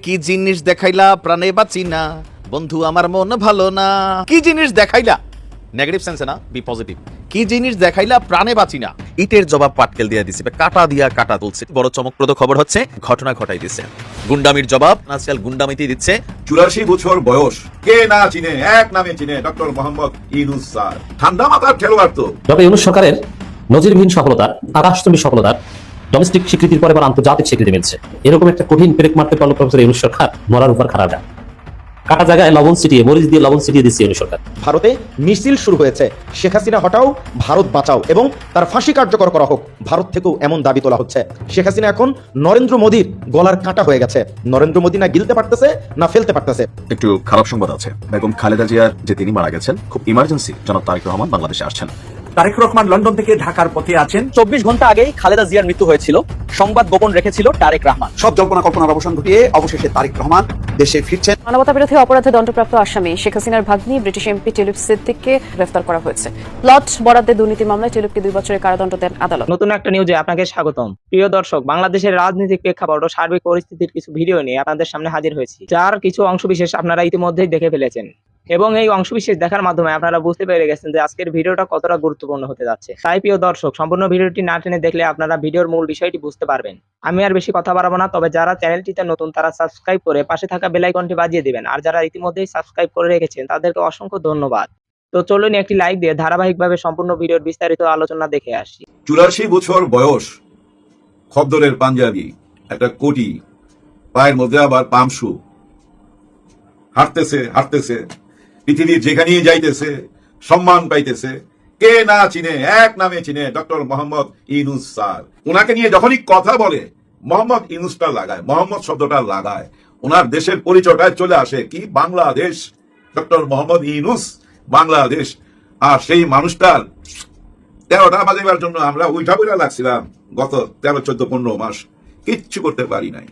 কি জিনিস দেখাইলা প্রাণে বাঁচি না বন্ধু আমার মন ভালো না। কি জিনিস দেখাইলা, নেগেটিভ সেন্সে না, বি পজিটিভ। কি জিনিস দেখাইলা প্রাণে বাঁচি না, ইটের জবাব পাটকেল দিয়ে দিছে, কাটা দিয়া কাটা তুলছে। বড় চমকপ্রদ খবর হচ্ছে ঘটনা ঘটাই দিছে, গুন্ডামির জবাব আজকাল গুন্ডামিতে দিচ্ছে। 84 বছর বয়স, কে না চিনে, এক নামে চিনে, ডক্টর মোহাম্মদ ইউনূস স্যার। ঠান্ডা মাথার খেলোয়াড় তো। ডক্টর ইউনূস সরকারের নজিরবিহীন সফলতার, আকাশচুম্বী সফলতার ডোমেস্টিক স্বীকৃতির পরে আবার আন্তর্জাতিক স্বীকৃতি মিলছে। এরকম একটা কঠিন পেরেক মারতে পারলো প্রফেসর ইউনূস সরকার, মরার উপর খারাটা। কাটা জায়গায় লবণ ছিটিয়ে, মরিচ দিয়ে লবণ ছিটিয়ে দিচ্ছে ইউনূস সরকার। ভারতে মিছিল শুরু হয়েছে, শেখ হাসিনা হটাও, ভারত বাঁচাও এবং তার ফাঁসি কার্যকর করা হোক। ভারত থেকেও এমন দাবি তোলা হচ্ছে। শেখ হাসিনা এখন নরেন্দ্র মোদীর গলার কাঁটা হয়ে গেছে। নরেন্দ্র মোদী না গিলতে পারতেছে না ফেলতে পারতেছে। একটু খারাপ সংবাদ আছে, বেগম খালেদা জিয়ার যে তিনি মারা গেছেন, খুব ইমার্জেন্সি জনাব তারেক রহমান বাংলাদেশে আসছেন। তারেক রহমান লন্ডন থেকে ঢাকার পথে আছেন। 24 ঘন্টা আগেই খালেদা জিয়ার মৃত্যু হয়েছিল, সংবাদ গোপন রেখেছিল তারেক রহমান। সব জল্পনা কল্পনার অবসান ঘটিয়ে অবশেষে তারেক রহমান দেশে ফিরছেন। মানবতা বিরোধী অপরাধে দণ্ডপ্রাপ্ত আসামি শেখ হাসিনার ভাগ্নি ব্রিটিশ এমপি টিলুপ সিদ্দিককে গ্রেফতার করা হয়েছে। প্লট বরাদ্দে দুর্নীতি মামলায় টিলুপকে 2 বছরের কারাদণ্ড দেন আদালত। নতুন একটা নিউজে আপনাকে স্বাগতম। প্রিয় দর্শক, বাংলাদেশের রাজনৈতিক প্রেক্ষাপট ও সার্বিক পরিস্থিতির কিছু ভিডিও নিয়ে আপনাদের সামনে হাজির হয়েছি, যার কিছু অংশবিশেষ আপনারা ইতিমধ্যেই দেখে ফেলেছেন এবং এই অংশবিশেষ দেখার মাধ্যমে আপনারা বুঝতে পেরে গেছেন যে আজকের ভিডিওটা কতটা গুরুত্বপূর্ণ হতে যাচ্ছে। তাই প্রিয় দর্শক, সম্পূর্ণ ভিডিওটি না টেনে দেখলে আপনারা ভিডিওর মূল বিষয়টি বুঝতে পারবেন। আমি আর বেশি কথা বাড়াবো না, তবে যারা চ্যানেলটিতে নতুন তারা সাবস্ক্রাইব করে পাশে থাকা বেল আইকনটি বাজিয়ে দিবেন, আর যারা ইতিমধ্যেই সাবস্ক্রাইব করে রেখেছেন তাদেরকে অসংখ্য ধন্যবাদ। তো চলুন একটি লাইক দিয়ে ধারাবাহিকভাবে সম্পূর্ণ ভিডিওর বিস্তারিত আলোচনা দেখে আসি। 84 বছর বয়স, খদ্দরের পাঞ্জাবি, একটা কোটি, পায়ের মধ্যে আবার পামশু, হাঁটতেছে হাঁটতেছে, পৃথিবীর যেখানেই যাইতেছে সম্মান পাইতেছে। কে না চিনে, এক নামে চিনে, ডক্টর মোহাম্মদ ইউনূস স্যার। ওনাকে নিয়ে যখনই কথা বলে মোহাম্মদ ইউনূসটা লাগায়, মোহাম্মদ শব্দটা লাগায়, ওনার দেশের পরিচয়টায় চলে আসে কি বাংলাদেশ। ডক্টর মোহাম্মদ ইউনূস, বাংলাদেশ। আর সেই মানুষটার 13টা বাজাবার জন্য আমরা উইঠা বইটা লাগছিলাম গত 13, 14, 15 মাস, কিচ্ছু করতে পারি নাই।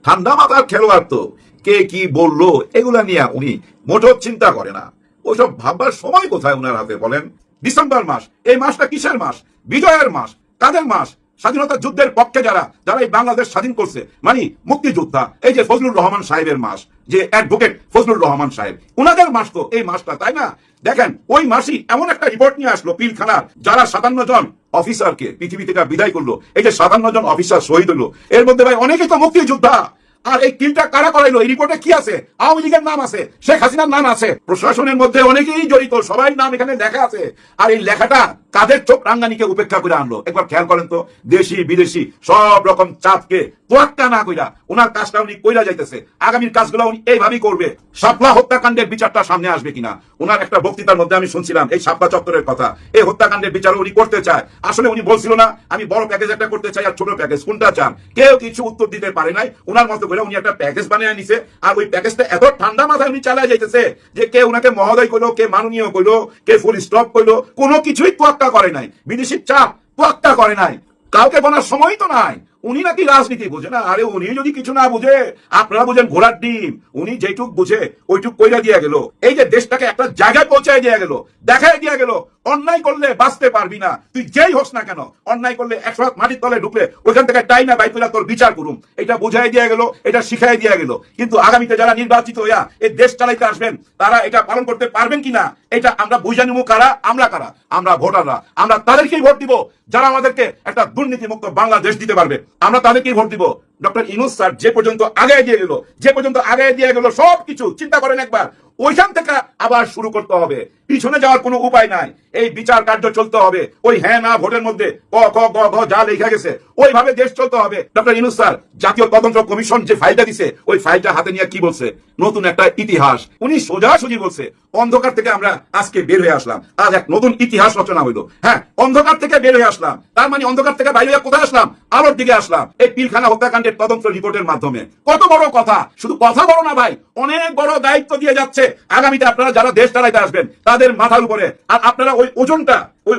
ঠান্ডা মাথার খেলোয়াড় তো। কে কি বললো এগুলা নিয়ে উনি মোটেও চিন্তা করে না। ওইসব ভাববার সময় কোথায় উনার হাতে বলেন? ডিসেম্বর মাস, এই মাসটা কিসের মাস? বিজয়ের মাস। কাদের মাস? স্বাধীনতা যুদ্ধের পক্ষে যারা যারা এই বাংলাদেশ স্বাধীন করছে, মানে মুক্তিযোদ্ধা। এই যে ফজলুর রহমান সাহেবের মাস, যে অ্যাডভোকেট ফজলুর রহমান সাহেব, উনাদের মাস তো এই মাসটা, তাই না? দেখেন ওই মাসই এমন একটা রিপোর্ট নিয়ে আসলো পিলখানার, যারা 57 জন অফিসারকে পৃথিবী থেকে বিদায় করলো। এই যে 57 জন অফিসার শহীদ হলো, এর মধ্যে ভাই অনেকেই তো মুক্তিযোদ্ধা। আর এই কিলটা কারা করাইলো? এই রিপোর্টে কি আছে? আওয়ামী লীগের নাম আছে, শেখ হাসিনার নাম আছে, প্রশাসনের মধ্যে অনেকেই জড়িত, সবাই নাম এখানে লেখা আছে। আর এই লেখাটা কাদের চোখ রাঙ্গানিকে উপেক্ষা করে আনলো? একবার খেয়াল করেন তো। দেশি বিদেশি সব রকম চাপকে তোয়াক্কা না কইরা ওনার কাজটা উনি কইরা যাইতেছে। আগামীর কাজগুলো উনি এইভাবেই করবে। শাপলা হত্যাকাণ্ডের বিচারটা সামনে আসবে কিনা? ওনার একটা বক্তৃতার মধ্যে আমি শুনছিলাম এই শাপলা চত্বরের কথা। এই হত্যাকাণ্ডের বিচার উনি করতে চায়। আসলে উনি বলছিল না আমি বড় প্যাকেজ একটা করতে চাই আর ছোট প্যাকেজ, কোনটা চান? কেউ কিছু উত্তর দিতে পারে নাই। ওনার মতো করে উনি একটা প্যাকেজ বানিয়ে নিছে। আর ওই প্যাকেজটা এত ঠান্ডা মাথায় উনি চালায় যাইতেছে যে কে উনাকে মহোদয় কইলো, কে মাননীয় কইলো, কে ফুল স্টপ কইলো, কোনো কিছুই তোয়াক্কা করে নাই। বিদেশির চাপ তোয়াক্কা করে নাই। কাউকে বলার সময় তো নাই। উনি নাকি রাজনীতি বুঝে না। আরে উনি যদি কিছু না বুঝে, আপনারা বুঝেন ঘোড়ার ডিম। উনি যেটুক বুঝে ওইটুক কইরা দিয়ে গেল। এই যে দেশটাকে একটা জায়গায় পৌঁছায় দিয়ে গেল, দেখায় দিয়ে গেল অন্যায় করলে বাঁচতে পারবি না, তুই যেই হোস না কেন। অন্যায় করলে 100 হাত মাটির তলে ঢুকলে ওইখান থেকে টাই না বাই তোর বিচার করুম, এটা বুঝাই দিয়ে গেল, এটা শিখাই দিয়ে গেল। কিন্তু আগামীতে যারা নির্বাচিত হইয়া এই দেশ চালাইতে আসবেন, তারা এটা পালন করতে পারবেন কিনা এটা আমরা বুঝে নিব। কারা? আমরা কারা? আমরা ভোটাররা। আমরা তাদেরকেই ভোট দিব যারা আমাদেরকে একটা দুর্নীতিমুক্ত বাংলাদেশ দিতে পারবে। আমরা তাদেরকেই ভোট দিব। ডক্টর ইউনূস স্যার যে পর্যন্ত আগে দিয়ে গেল, যে পর্যন্ত আগে দিয়ে গেল, সবকিছু চিন্তা করেন একবার। ওইখান থেকে আবার শুরু করতে হবে। পিছনে যাওয়ার কোনো উপায় নাই। এই বিচার কার্য চলতে হবে। ওই হ্যাঁ না ভোটের মধ্যে ক খ গ ঘ যা লেখা গেছে ওইভাবে দেশ চলতে হবে। ডক্টর ইউনূস স্যার জাতীয় তদন্ত কমিশন যে ফাইলটা দিছে, ওই ফাইলটা হাতে নিয়ে কি বলছে? নতুন একটা ইতিহাস। উনি সোজাসুজি বলছে অন্ধকার থেকে আমরা আজকে বের হয়ে আসলাম, আজ এক নতুন ইতিহাস রচনা হইলো। হ্যাঁ, অন্ধকার থেকে বের হয়ে আসলাম, তার মানে অন্ধকার থেকে বাইরে হয়ে কোথায় আসলাম? আলোর দিকে আসলাম। এই পিলখানা হত্যাকাণ্ডের তদন্ত রিপোর্টের মাধ্যমে। কত বড় কথা! শুধু কথা বড় না ভাই, অনেক বড় দায়িত্ব দিয়ে যাচ্ছে আগামীতে আপনারা যারা দেশ চালাইতে আসবেন তাদের মাথার উপরে। আর আপনারা ওই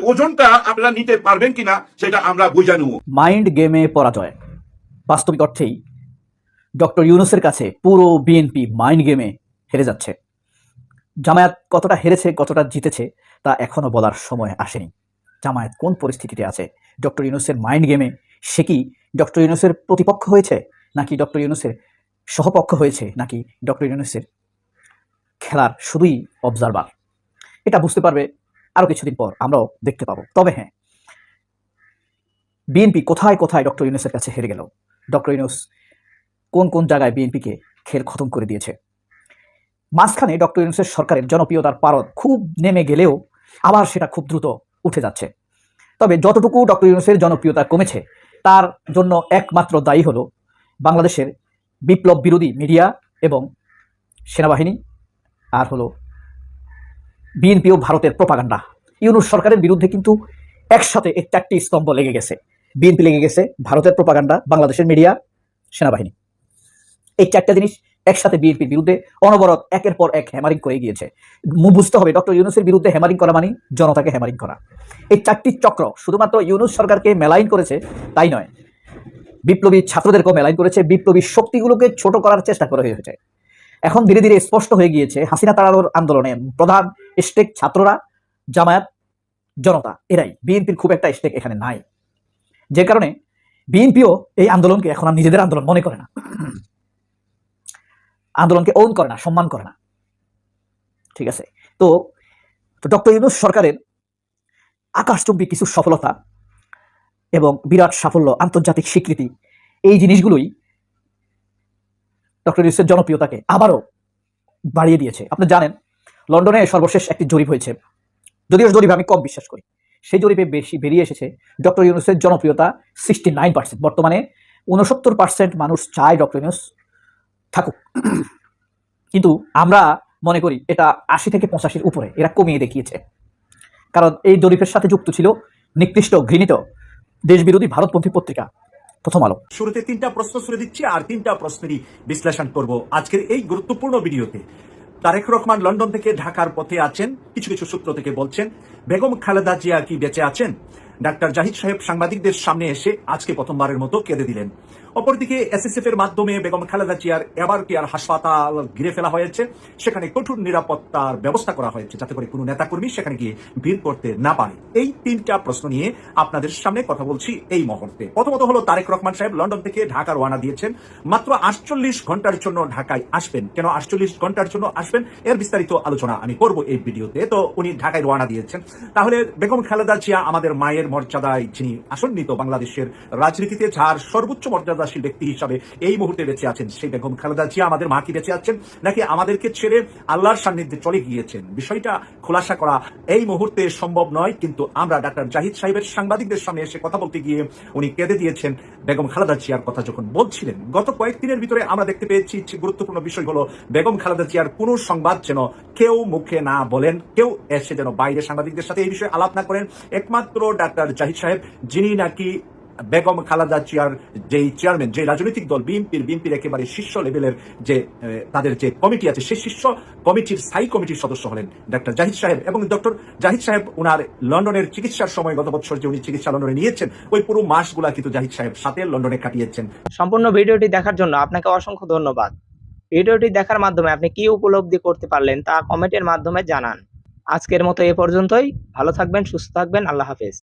ওজনটা আপনারা নিতে পারবেন কিনা সেটা আমরা বুঝে নেব। মাইন্ড গেমে পরাজয়। বাস্তবিক অর্থেই ডক্টর ইউনূসের কাছে পুরো বিএনপি মাইন্ড গেমে হেরে যাচ্ছে। জামায়াত কতটা হেরেছে, কতটা জিতেছে তা এখনো বলার সময় আসেনি। জামায়াত কোন পরিস্থিতিতে আছে? ডক্টর ইউনূসের মাইন্ড গেমে সে কি ডক্টর ইউনূসের প্রতিপক্ষ হয়েছে, নাকি ডক্টর ইউনূসের সহপক্ষ হয়েছে নাকি ডক্টর ইউনূসের খেলার শুধুই অবজারভার, এটা বুঝতে পারবে আরো কিছুদিন পর, আমরাও দেখতে পাবো। তবে হ্যাঁ, বিএনপি কোথায় কোথায় ডক্টর ইউনূসের কাছে হেরে গেল, ডক্টর ইউনূস কোন কোন জায়গায় বিএনপিকে খেল খতম করে দিয়েছে। মাঝখানে ডক্টর ইউনূসের সরকারের জনপ্রিয়তার পারদ খুব নেমে গেলেও আবার সেটা খুব দ্রুত উঠে যাচ্ছে। তবে যতটুকু ডক্টর ইউনূসের জনপ্রিয়তা কমেছে তার জন্য একমাত্র দায়ী হলো বাংলাদেশের বিপ্লব বিরোধী মিডিয়া এবং সেনাবাহিনী, আর হলো বিএনপি ও ভারতের প্রোপাগান্ডা। ইউনূস সরকারের বিরুদ্ধে কিন্তু একসাথে এই 4টি স্তম্ভ লেগে গেছে। বিএনপি লেগে গেছে, ভারতের প্রোপাগান্ডা, বাংলাদেশের মিডিয়া, সেনাবাহিনী। এই 4টা জিনিস একসাথে বিএনপির বিরুদ্ধে অনবরত একের পর এক হ্যামারিং করে গিয়েছে। বুঝতে হবে ডক্টর ইউনূসের বিরুদ্ধে হ্যামারিং করা মানে জনতাকে হ্যামারিং করা। এই 4টি চক্র শুধুমাত্র ইউনূস সরকারকে মেলাইন করেছে তাই নয়, বিপ্লবী ছাত্রদেরকেও মেলাইন করেছে, বিপ্লবী শক্তিগুলোকে ছোট করার চেষ্টা করা হয়েছে। এখন ধীরে ধীরে স্পষ্ট হয়ে গিয়েছে হাসিনা তাড়ানোর আন্দোলনে প্রধান স্টেক ছাত্ররা, জামায়াত, জনতা, এরাই। বিএনপির খুব একটা স্টেক এখানে নাই, যে কারণে বিএনপিও এই আন্দোলনকে এখন আর নিজেদের আন্দোলন মনে করে না, আন্দোলনকে ওন করে না, সম্মান করে না। ঠিক আছে, তো ডক্টর ইউনূস সরকারের আকাশচুম্বী কিছু সফলতা এবং বিরাট সাফল্য, আন্তর্জাতিক স্বীকৃতি, এই জিনিসগুলোই ডক্টর ইউনূসের জনপ্রিয়তাকে আবারও বাড়িয়ে দিয়েছে। আপনি জানেন লন্ডনে সর্বশেষ একটি জরিপ হয়েছে, যদিও জরিপ আমি কম বিশ্বাস করি, সেই জরিপে বেশি বেরিয়ে এসেছে ডক্টর ইউনূসের জনপ্রিয়তা 69%। বর্তমানে 69% মানুষ চায় ডক্টর ইউনূস থাকুক, কিন্তু আমরা মনে করি এটা 80 থেকে 85-এর উপরে এরা কমিয়ে দেখিয়েছে। কারণ এই জরিপের সাথে যুক্ত ছিল নিকৃষ্ট, ঘৃণিত, দেশবিরোধী ভারতপন্থী পত্রিকা প্রথম আলো। শুরুতে 3টা প্রশ্ন ছুড়ে দিচ্ছি আর 3টা প্রশ্নেরই বিশ্লেষণ করব আজকের এই গুরুত্বপূর্ণ ভিডিওতে। তারেক রহমান লন্ডন থেকে ঢাকার পথে আছেন, কিছু কিছু সূত্র থেকে বলছেন বেগম খালেদা জিয়া কি বেঁচে আছেন? ডাক্তার জাহিদ সাহেব সাংবাদিকদের সামনে এসে আজকে প্রথমবারের মতো কেঁদে দিলেন। অপরদিকে এসএসএফ এর মাধ্যমে বেগম খালেদা জিয়ার এবার কেয়ার হাসপাতাল ঘিরে ফেলা হয়েছে, সেখানে কঠোর নিরাপত্তার ব্যবস্থা করা হয়েছে যাতে করে কোনো নেতাকর্মী সেখানে গিয়ে ভিড় করতে না পারে। এই 3টা প্রশ্ন নিয়ে আপনাদের সামনে কথা বলছি এই মুহূর্তে। প্রথমত হলো তারেক রহমান সাহেব লন্ডন থেকে ঢাকা রওনা দিয়েছেন, মাত্র 48 ঘন্টার জন্য ঢাকায় আসবেন। কেন 48 ঘন্টার জন্য আসবেন এর বিস্তারিত আলোচনা আমি করব এই ভিডিওতে। তো উনি ঢাকায় রওনা দিয়েছেন, তাহলে বেগম খালেদা জিয়া আমাদের মায়ের মর্যাদায় যিনি আসন্নিত বাংলাদেশের রাজনীতিতে, যার সর্বোচ্চ মর্যাদাশীল ব্যক্তি হিসাবে এই মুহূর্তে বেঁচে আছেন, সেই বেগম খালেদা জিয়া আমাদের মা কি বেঁচে আছেন নাকি আমাদেরকে ছেড়ে আল্লাহর সান্নিধ্যে চলে গিয়েছেন? বিষয়টা খোলাসা করা এই মুহূর্তে সম্ভব নয়, কিন্তু আমরা ডাক্তার জাহিদ সাহেবের সাংবাদিকদের সামনে এসে কথা বলতে গিয়ে উনি কেঁদে দিয়েছেন বেগম খালেদা জিয়ার কথা যখন বলছিলেন। গত কয়েকদিনের ভিতরে আমরা দেখতে পেয়েছি গুরুত্বপূর্ণ বিষয় হলো বেগম খালেদা জিয়ার কোনো সংবাদ যেন কেউ মুখে না বলেন, কেউ এসে যেন বাইরে সাংবাদিকদের সাথে এই বিষয়ে আলাপ না করেন। একমাত্র ডাক্তার জাহিদ সাহেব, যিনি নাকি বেগম খালেদা জিয়ার যেই চেয়ারম্যান, যে রাজনৈতিক দল বিএনপির একেবারে শীর্ষ লেভেলের যে তাদের যে কমিটি আছে, সেই শীর্ষ কমিটির স্থায়ী কমিটির সদস্য হলেন ডাক্তার জাহিদ সাহেব। এবং ডক্টর জাহিদ সাহেব উনার লন্ডনের চিকিৎসার সময় গত বছর যে উনি চিকিৎসা লন্ডনে নিয়েছেন, ওই পুরো মাসগুলা কিন্তু জাহিদ সাহেব সাথে লন্ডনে কাটিয়েছেন। সম্পূর্ণ ভিডিওটি দেখার জন্য আপনাকে অসংখ্য ধন্যবাদ। ভিডিওটি দেখার মাধ্যমে আপনি কি উপলব্ধি করতে পারলেন তা কমেন্টের মাধ্যমে জানান। আজকের মতো এ পর্যন্তই। ভালো থাকবেন, সুস্থ থাকবেন, আল্লাহ হাফেজ।